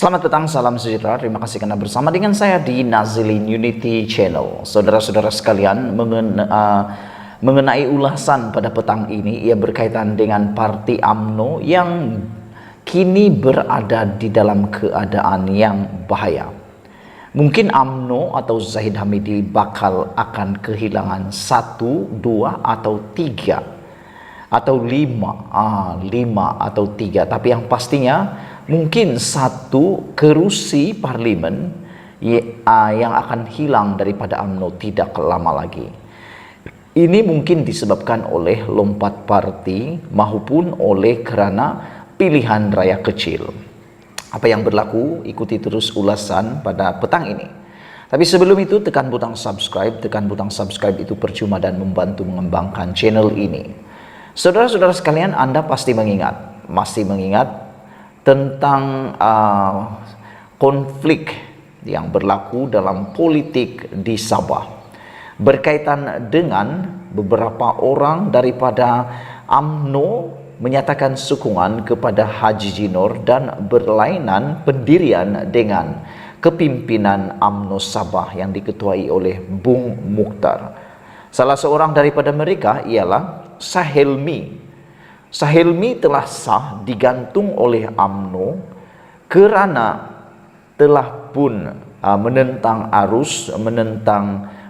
Selamat petang, salam sejahtera. Terima kasih karena bersama dengan saya di Nazilin Unity Channel. Saudara-saudara sekalian, mengenai ulasan pada petang ini, ia berkaitan dengan Parti UMNO yang kini berada di dalam keadaan yang bahaya. Mungkin UMNO atau Zahid Hamidi bakal akan kehilangan 1, 2, atau 3 atau 5 atau 3, tapi yang pastinya mungkin 1 kerusi parlimen yang akan hilang daripada UMNO tidak lama lagi. Ini mungkin disebabkan oleh lompat parti maupun oleh kerana pilihan raya kecil. Apa yang berlaku, ikuti terus ulasan pada petang ini. Tapi sebelum itu tekan butang subscribe. Tekan butang subscribe itu percuma dan membantu mengembangkan channel ini. Saudara-saudara sekalian, Anda masih mengingat tentang konflik yang berlaku dalam politik di Sabah berkaitan dengan beberapa orang daripada UMNO menyatakan sokongan kepada Haji Jinor dan berlainan pendirian dengan kepimpinan UMNO Sabah yang diketuai oleh Bung Mukhtar. Salah seorang daripada mereka ialah Sahelmi. Sahelmi telah sah digantung oleh UMNO kerana telah pun menentang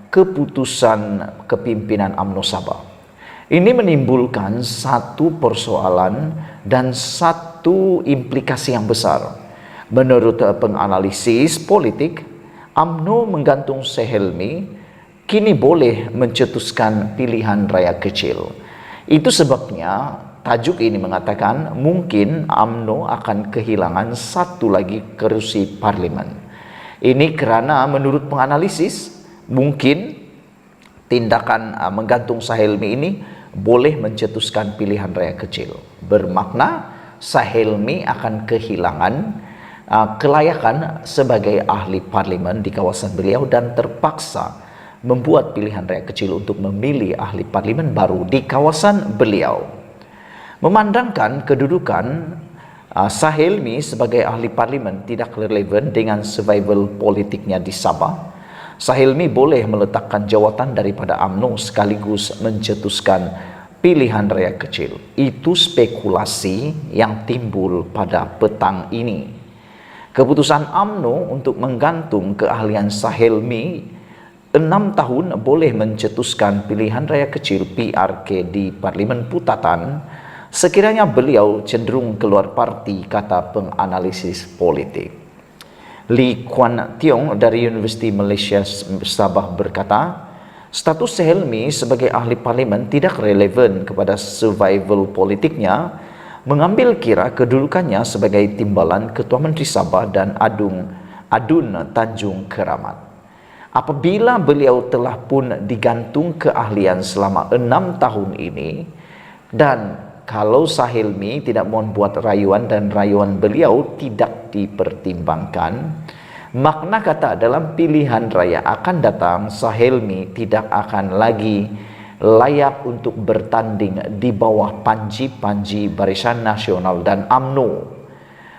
keputusan kepimpinan UMNO Sabah. Ini menimbulkan satu persoalan dan satu implikasi yang besar. Menurut penganalisis politik, UMNO menggantung Sahelmi kini boleh mencetuskan pilihan raya kecil. Itu sebabnya tajuk ini mengatakan mungkin UMNO akan kehilangan 1 lagi kerusi parlimen. Ini kerana menurut penganalisis mungkin tindakan menggantung Sahelmi ini boleh mencetuskan pilihan raya kecil. Bermakna Sahelmi akan kehilangan kelayakan sebagai ahli parlimen di kawasan beliau dan terpaksa membuat pilihan raya kecil untuk memilih ahli parlimen baru di kawasan beliau. Memandangkan kedudukan Sahelmi sebagai ahli parlimen tidak relevan dengan survival politiknya di Sabah, Sahelmi boleh meletakkan jawatan daripada UMNO sekaligus mencetuskan pilihan raya kecil. Itu spekulasi yang timbul pada petang ini. Keputusan UMNO untuk menggantung keahlian Sahelmi 6 tahun boleh mencetuskan pilihan raya kecil PRK di Parlimen Putatan sekiranya beliau cenderung keluar parti, kata penganalisis politik. Lee Kuan Tiong dari Universiti Malaysia Sabah berkata, status Sahelmi sebagai ahli parlimen tidak relevan kepada survival politiknya, mengambil kira kedudukannya sebagai timbalan Ketua Menteri Sabah dan Adun Tanjung Keramat. Apabila beliau telah pun digantung keahlian selama 6 tahun ini, dan kalau Sahelmi tidak mohon buat rayuan dan rayuan beliau tidak dipertimbangkan, makna kata dalam pilihan raya akan datang Sahelmi tidak akan lagi layak untuk bertanding di bawah panji-panji Barisan Nasional dan UMNO.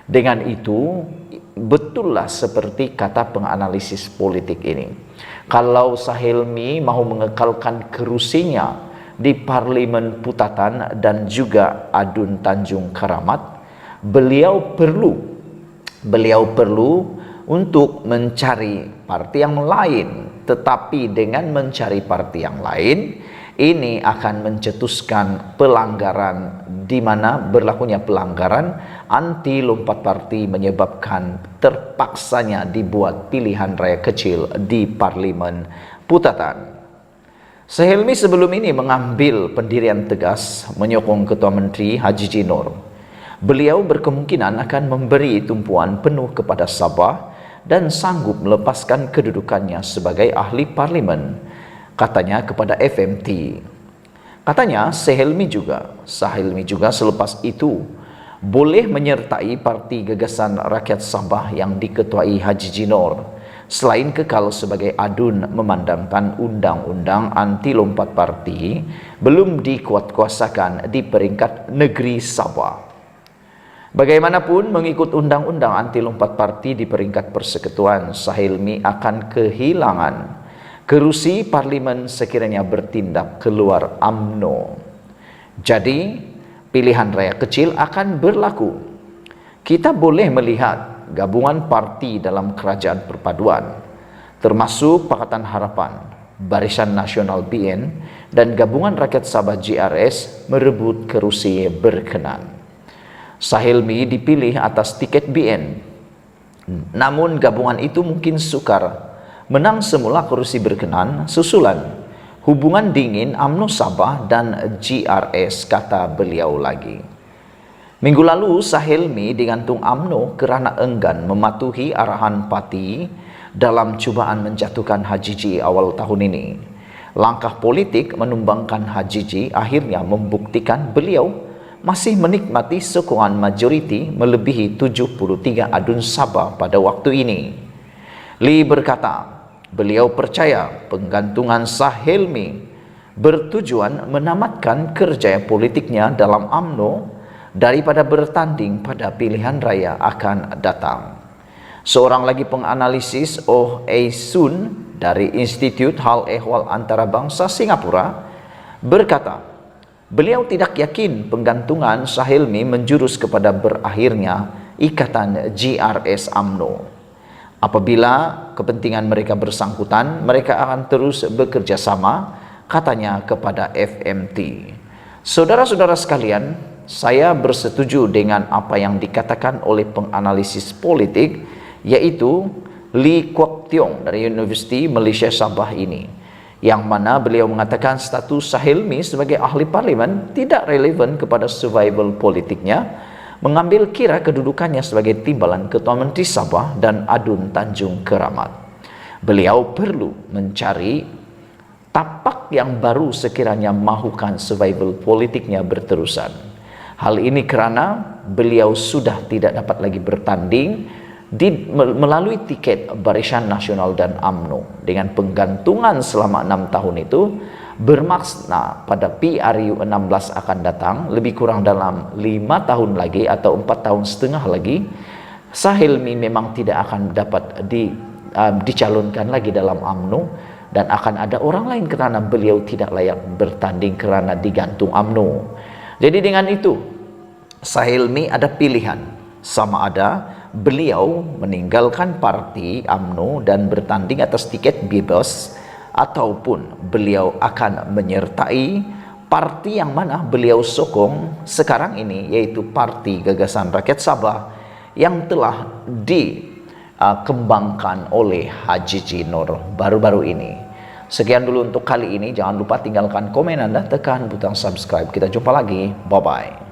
Dengan itu, betullah seperti kata penganalisis politik ini. Kalau Sahelmi mahu mengekalkan kerusinya di Parlimen Putatan dan juga Adun Tanjung Keramat, beliau perlu untuk mencari parti yang lain. Tetapi dengan mencari parti yang lain, ini akan mencetuskan pelanggaran, di mana berlakunya pelanggaran anti lompat parti menyebabkan terpaksanya dibuat pilihan raya kecil di Parlimen Putatan. Sahelmi sebelum ini mengambil pendirian tegas menyokong Ketua Menteri Haji Jinor. Beliau berkemungkinan akan memberi tumpuan penuh kepada Sabah dan sanggup melepaskan kedudukannya sebagai ahli parlimen, katanya kepada FMT. Katanya Sahelmi juga selepas itu boleh menyertai Parti Gagasan Rakyat Sabah yang diketuai Haji Jinor, selain kekal sebagai adun memandangkan undang-undang anti lompat parti belum dikuatkuasakan di peringkat negeri Sabah. Bagaimanapun, mengikut undang-undang anti lompat parti di peringkat persekutuan, Sahilmi akan kehilangan kerusi parlimen sekiranya bertindak keluar UMNO. Jadi, pilihan raya kecil akan berlaku. Kita boleh melihat gabungan parti dalam kerajaan perpaduan, termasuk Pakatan Harapan, Barisan Nasional BN, dan Gabungan Rakyat Sabah GRS merebut kerusi berkenan. Sahilmi dipilih atas tiket BN, namun gabungan itu mungkin sukar menang semula kerusi berkenan susulan hubungan dingin UMNO Sabah dan GRS, kata beliau lagi. Minggu lalu Sahilmi digantung UMNO kerana enggan mematuhi arahan parti dalam cubaan menjatuhkan HJJ awal tahun ini. Langkah politik menumbangkan HJJ akhirnya membuktikan beliau masih menikmati sokongan majoriti melebihi 73 adun Sabah pada waktu ini. Lee berkata, beliau percaya penggantungan Sahilmi bertujuan menamatkan kerjaya politiknya dalam UMNO daripada bertanding pada pilihan raya akan datang. Seorang lagi penganalisis, Oh Ae Soon dari Institut Hal Ehwal Antarabangsa Singapura berkata, beliau tidak yakin penggantungan Sahilmi menjurus kepada berakhirnya ikatan GRS UMNO. Apabila kepentingan mereka bersangkutan, mereka akan terus bekerja sama, katanya kepada FMT. Saudara-saudara sekalian, saya bersetuju dengan apa yang dikatakan oleh penganalisis politik, yaitu Lee Kwok Tiong dari Universiti Malaysia Sabah ini, yang mana beliau mengatakan status Sahilmi sebagai ahli parlimen tidak relevan kepada survival politiknya, mengambil kira kedudukannya sebagai timbalan Ketua Menteri Sabah dan Adun Tanjung Keramat. Beliau perlu mencari tapak yang baru sekiranya mahukan survival politiknya berterusan. Hal ini kerana beliau sudah tidak dapat lagi bertanding melalui tiket Barisan Nasional dan UMNO. Dengan penggantungan selama 6 tahun itu bermaksna pada PRU 16 akan datang, lebih kurang dalam 5 tahun lagi atau 4 tahun setengah lagi, Sahilmi memang tidak akan dapat dicalonkan lagi dalam UMNO, dan akan ada orang lain kerana beliau tidak layak bertanding kerana digantung UMNO. Jadi dengan itu, Sahilmi ada pilihan, sama ada beliau meninggalkan parti UMNO dan bertanding atas tiket bebas, ataupun beliau akan menyertai parti yang mana beliau sokong sekarang ini, yaitu Parti Gagasan Rakyat Sabah yang telah dikembangkan oleh HJJ Nur baru-baru ini. Sekian dulu untuk kali ini. Jangan lupa tinggalkan komen Anda, tekan butang subscribe. Kita jumpa lagi. Bye-bye.